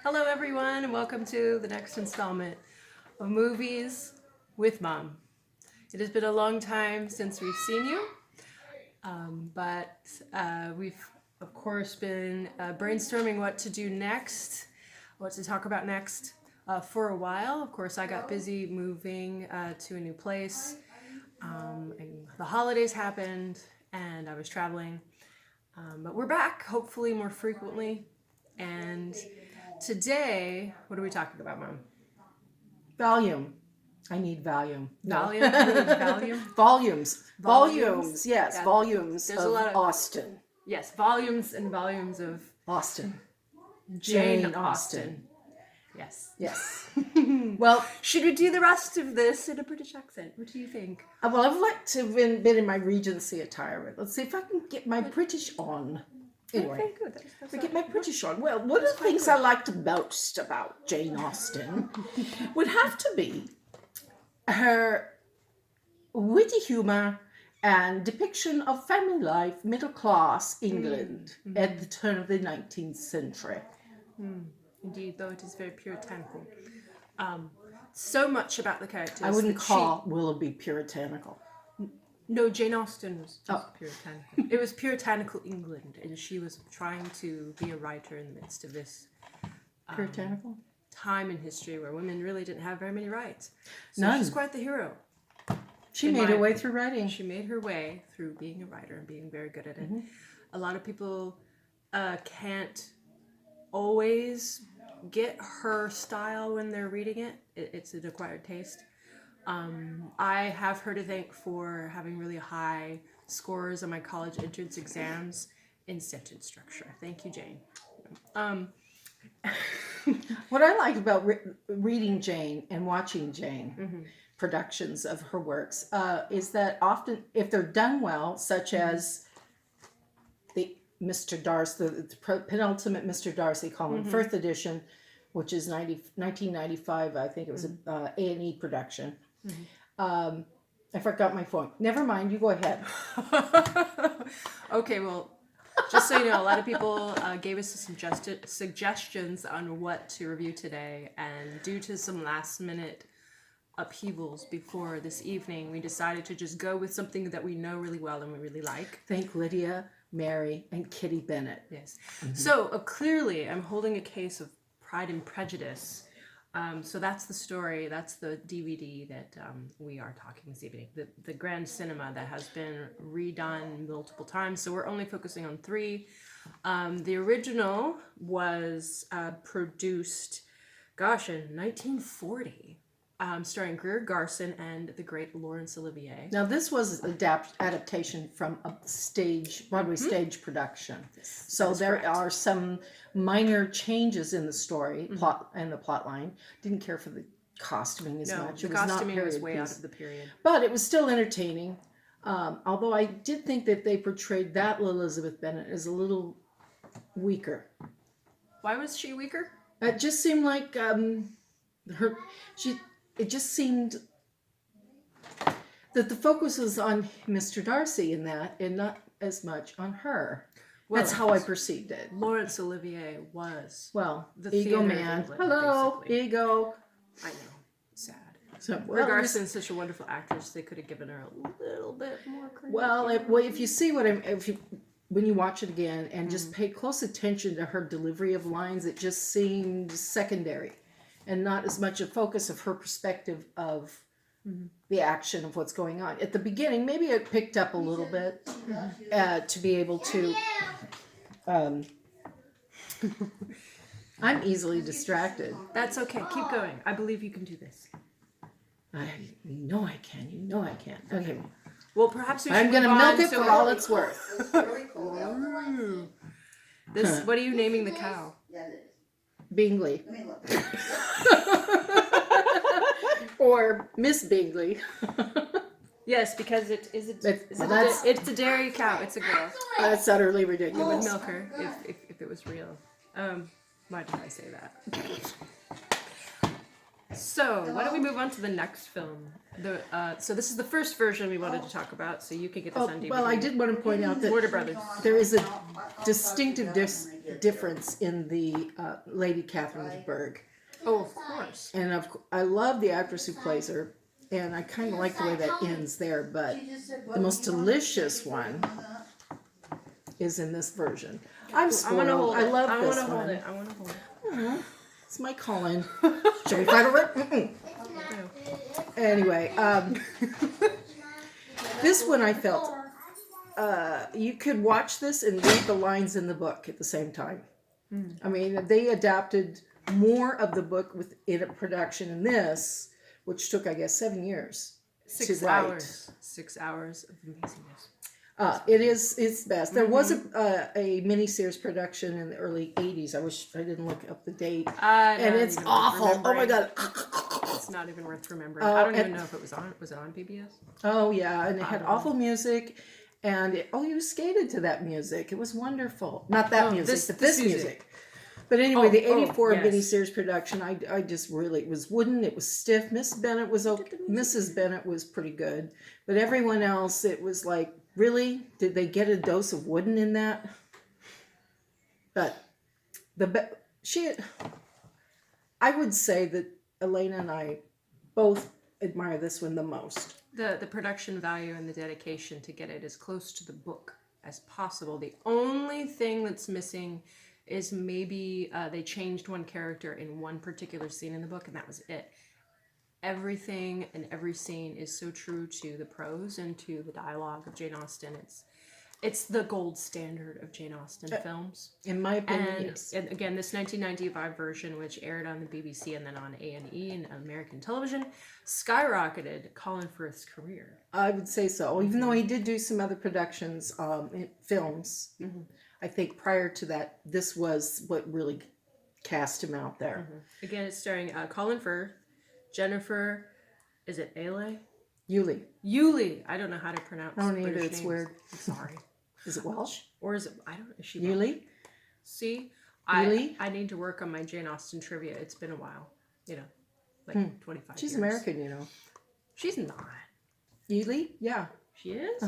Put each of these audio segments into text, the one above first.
Hello, everyone, and welcome to the next installment of Movies with Mom. It has been a long time since we've seen you, but we've, of course, been brainstorming what to do next, what to talk about next for a while. Of course, I got busy moving to a new place, and the holidays happened, and I was traveling. But we're back, hopefully more frequently, and today, what are we talking about, Mom? Volume. I need volume. Volume? You need volume? Volumes. Volumes. Yes, Yeah. volumes There's of a lot of- Austen. Yes, volumes and volumes of Austen. Jane Austen. Yes. Yes. Well, Should we do the rest of this in a British accent? What do you think? well, I've liked to have been in my Regency attire. Let's see if I can get my British on. Anyway, Very good. I get my British on. Well, one of the things I liked most about Jane Austen would have to be her witty humor and depiction of family life, middle class England at the turn of the 19th century. Indeed, though it is very puritanical. So much about the characters. I wouldn't that call Willoughby puritanical. No, Jane Austen was Oh. puritanical. It was puritanical England, and she was trying to be a writer in the midst of this Puritanical? time in history where women really didn't have very many rights. So None. she's quite the hero. She in made my her way opinion. through writing. She made her way through being a writer and being very good at it. Mm-hmm. A lot of people can't always get her style when they're reading it. It's an acquired taste. I have her to thank for having really high scores on my college entrance exams in sentence structure. Thank you, Jane. What I like about reading Jane and watching Jane productions of her works is that often, if they're done well, such as the Mr. Darcy, the penultimate Mr. Darcy column, first edition, which is 1995, I think it was an A&E production. I forgot my phone. Never mind, you go ahead. Okay, well, just so you know, a lot of people gave us some suggestions on what to review today, and due to some last-minute upheavals before this evening, we decided to just go with something that we know really well and we really like. Thank Lydia, Mary, and Kitty Bennett. Yes. So clearly, I'm holding a case of Pride and Prejudice. So that's the story. That's the DVD that we are talking this evening. The grand cinema that has been redone multiple times. So we're only focusing on 3. The original was produced, in 1940. Starring Greer Garson and the great Laurence Olivier. Now, this was an adaptation from a Broadway stage production. So there are some minor changes in the story, plot line. Didn't care for the costuming as much. The It was not costuming was period way piece. out of the period. But it was still entertaining. Although I did think that they portrayed that Elizabeth Bennet as a little weaker. Why was she weaker? It just seemed like it just seemed that the focus was on Mr. Darcy in that and not as much on her. Well, that's how I perceived it. Laurence Olivier was The theater ego of man. England, Hello, basically. ego. I know. Sad. So, Greer Garson is such a wonderful actress. They could have given her a little bit more credit. If you see when you watch it again and just pay close attention to her delivery of lines, it just seemed secondary and not as much a focus of her perspective of the action of what's going on. At the beginning, maybe it picked up a little bit to be able to... I'm easily distracted. That's okay. Keep going. I believe you can do this. You know I can. Okay. Well, perhaps we should I'm going to move milk on it for all it's worth. Ooh. This. What are you naming the cow? Bingley. Or Miss Bingley. Yes, because it's a dairy cow. It's a girl. That's utterly You would ridiculous. milk her if it was real. Why did I say that? So, why don't we move on to the next film? So this is the first version we wanted to talk about, so you can get this on DVD. Well, I did want to point out that Warner Brothers. there is a distinctive difference in the Lady Catherine de Bourgh. Oh, of course. And I love the actress who plays her, and I kind of like the way that ends there, but the most delicious one is in this version. I'm spoiled. I love this one. I want to hold it. It's my Colin. Shall we fight over it? Mm-mm. Anyway, this one I felt you could watch this and read the lines in the book at the same time. I mean, they adapted more of the book within a production in this, which took, I guess, 7 years 6 to write. hours. 6 hours of amazingness. It's best. There was a miniseries production in the early 80s. I wish I didn't look up the date. And it's awful. Oh my God. It's not even worth remembering. I don't even know if it was on. Was it on PBS? Oh yeah, and it had awful music. And you skated to that music. It was wonderful. Not that music, but this music. But anyway, the 84 miniseries production, I just really, it was wooden, it was stiff. Mrs. Bennett was pretty good. But everyone else, it was like, really? Did they get a dose of wooden in that? But I would say that Elena and I both admire this one the most. The production value and the dedication to get it as close to the book as possible. The only thing that's missing is maybe they changed one character in one particular scene in the book, and that was it. Everything and every scene is so true to the prose and to the dialogue of Jane Austen. It's the gold standard of Jane Austen films. In my opinion, yes. And again, this 1995 version, which aired on the BBC and then on A&E and American television, skyrocketed Colin Firth's career. I would say so. Even though he did do some other productions, films, I think prior to that, this was what really cast him out there. Again, it's starring Colin Firth, Jennifer, is it Ailey? Yuli. I don't know how to pronounce. I don't either. British It's names. weird. I'm sorry. Is it Welsh? Or is it? I don't. Is she Yuli? See, Yuli? I need to work on my Jane Austen trivia. It's been a while. 25 She's years. American, you know. She's not. Yuli? Yeah. She is.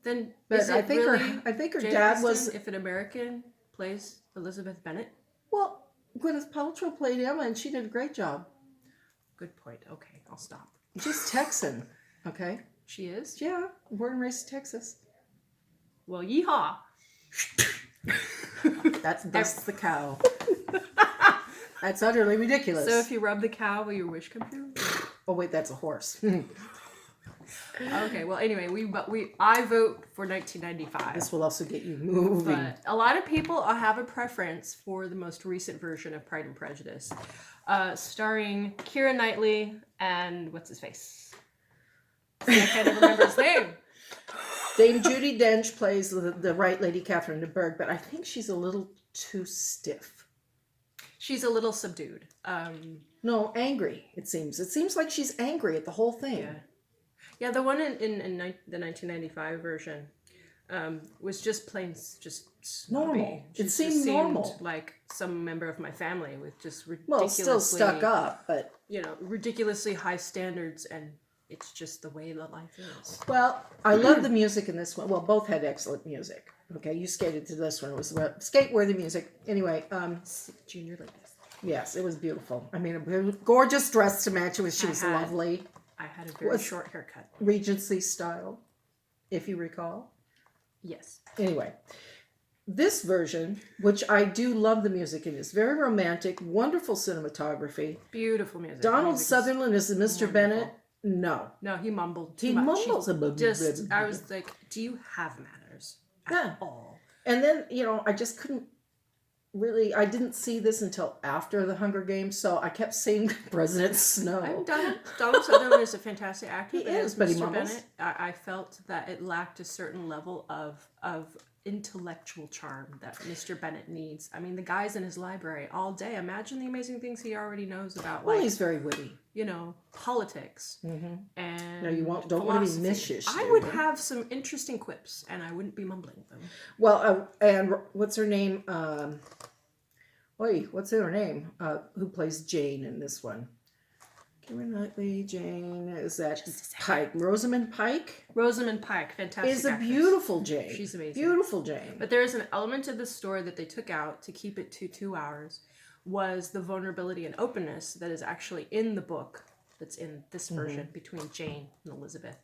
Then, But is I it think really her Jane dad Austen was. if an American plays Elizabeth Bennet? Well, Gwyneth Paltrow played Emma, and she did a great job. Good point. Okay, I'll stop. She's Texan, okay? She is? Yeah, born and raised in Texas. Well, yeehaw. That's the cow. That's utterly ridiculous. So if you rub the cow, will your wish come true? Oh wait, that's a horse. Okay, well anyway, I vote for 1995. This will also get you moving. But a lot of people have a preference for the most recent version of Pride and Prejudice, starring Keira Knightley and what's his face? I can't even remember his name. Dame Judi Dench plays the right Lady Catherine de Bourgh, but I think she's a little too stiff. She's a little subdued. No, angry. It seems like she's angry at the whole thing. Yeah. The one in the 1995 version was just plain just snobby. Normal. She It seemed just normal. like some member of my family with just ridiculously, Well, still stuck up, but ridiculously high standards, and it's just the way that life is. well, I love the music in this one. Well, both had excellent music. Okay, you skated to this one. It was skate-worthy music. Anyway, Junior ladies. yes, it was beautiful. I mean, a gorgeous dress to match it with. She was lovely. I had a very short haircut. Regency style, if you recall. Yes. Anyway, this version, which I do love the music in, is very romantic, wonderful cinematography. Beautiful music. Donald Sutherland is Mr. Bennett. No, he mumbled too he much. mumbles a bit. I was like, do you have manners at all? And then, I just couldn't really, I didn't see this until after the Hunger Games, so I kept seeing President Snow. Donald Sutherland is a fantastic actor. He is, but he Mr. mumbles. Bennett, I felt that it lacked a certain level of intellectual charm that Mr. Bennett needs. I mean, the guy's in his library all day. Imagine the amazing things he already knows about, Well, he's very witty. Politics. And No, you don't want to be philosophy. mishish. I would have some interesting quips, and I wouldn't be mumbling them. Well, and what's her name? What's her name? Who plays Jane in this one? Keira Knightley, Jane, is that Pike? Rosamund Pike Rosamund Pike, fantastic is a actress. beautiful Jane. She's amazing. Beautiful Jane. But there is an element of the story that they took out to keep it to 2 hours, was the vulnerability and openness that is actually in the book that's in this version between Jane and Elizabeth.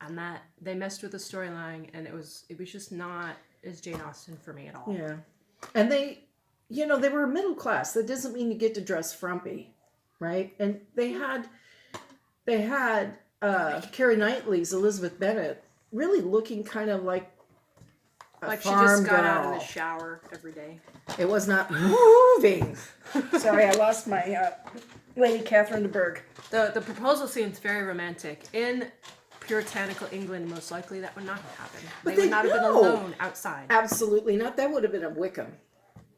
And that they messed with the storyline, and it was just not as Jane Austen for me at all. Yeah. And they, they were middle class. That doesn't mean you get to dress frumpy, right? And they had Keira Knightley's Elizabeth Bennet really looking kind of like a Like she farm just got girl. out of the shower every day. It was not moving. Sorry, I lost my Lady Catherine de Bourgh. The proposal seems very romantic. In puritanical England, most likely that would not have happened. But they would not have been alone outside. Absolutely not. That would have been a Wickham.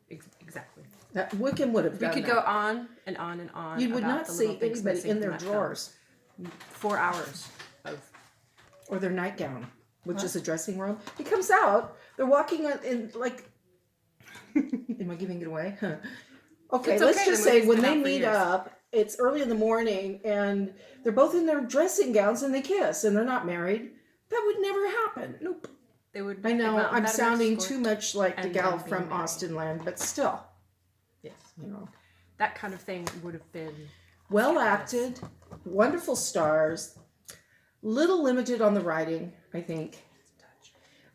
Exactly. That Wickham would have We done could that. go on and on and on. You would about not the little see things anybody missing in from their that film. drawers 4 hours of. or their nightgown, which is a dressing room. He comes out. They're walking in like. Am I giving it away? Huh. Okay, It's let's okay, just the say movie's when been they out for meet years. up, it's early in the morning, and they're both in their dressing gowns, and they kiss, and they're not married. That would never happen. Nope. They would. I know they went I'm without a sounding escort. too much like the and gal then being from married. Austen Land, but still, Yes. you know, That kind of thing would have been. well acted, wonderful stars, little limited on the writing, I think.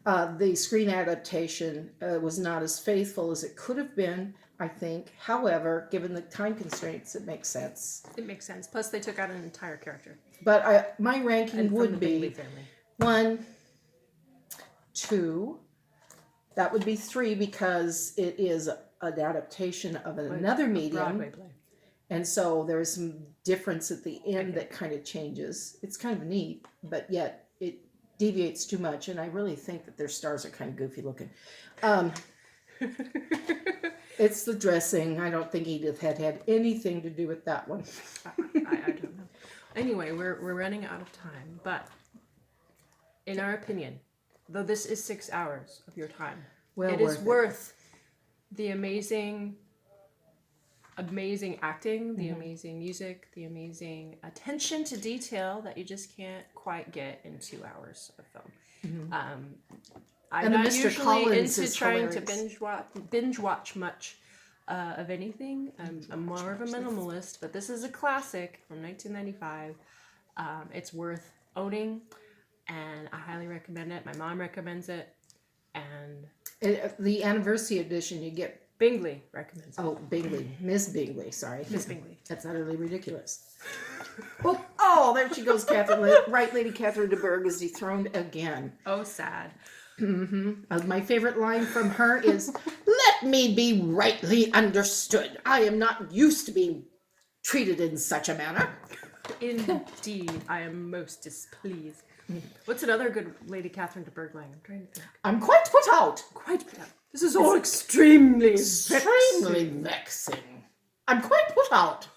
The screen adaptation was not as faithful as it could have been, I think. However, given the time constraints, it makes sense. It makes sense. Plus, they took out an entire character. But my ranking And from would the Bingley be family. 1, 2. That would be 3 because it is an adaptation of another medium. Broadway play. And so there's some difference at the end that kind of changes. It's kind of neat, but yet it deviates too much. And I really think that their stars are kind of goofy looking. It's the dressing. I don't think Edith had anything to do with that one. I don't know. Anyway, we're running out of time. But in our opinion, though this is 6 hours of your time, Well it is worth it. worth the amazing acting, the amazing music, the amazing attention to detail that you just can't quite get in 2 hours of film. I'm And the not Mr. usually Collins into is trying hilarious. to binge watch much of anything. I'm more of a minimalist, but this is a classic from 1995. It's worth owning, and I highly recommend it. My mom recommends it, and The anniversary edition, you get, Bingley recommends it. Bingley. Miss Bingley, sorry. Miss Bingley. That's utterly ridiculous. There she goes, Catherine. Right, Lady Catherine de Bourgh is dethroned again. Oh, sad. My favorite line from her is, "Let me be rightly understood. I am not used to being treated in such a manner." Indeed, I am most displeased. What's another good Lady Catherine de Bourgh line? I'm trying to think. I'm quite put out. Quite. This is all extremely Extremely vexing. I'm quite put out.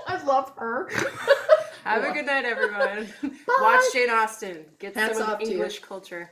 I love her. Have a good night, everyone. Watch Jane Austen. Get Hats some off of the to you. English culture.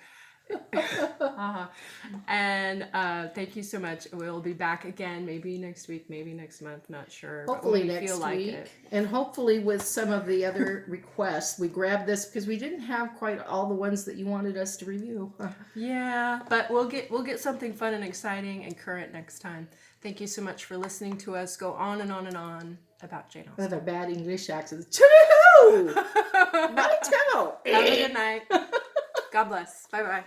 And thank you so much. We'll be back again, maybe next week, maybe next month, not sure. but Hopefully when we next feel like week. it. And hopefully with some of the other requests. We grabbed this because we didn't have quite all the ones that you wanted us to review. Yeah, but we'll get something fun and exciting and current next time. Thank you so much for listening to us go on and on and on about Jane Austen. With our bad English accents. Choo-hoo! Righto! Have a good night. God bless. Bye-bye.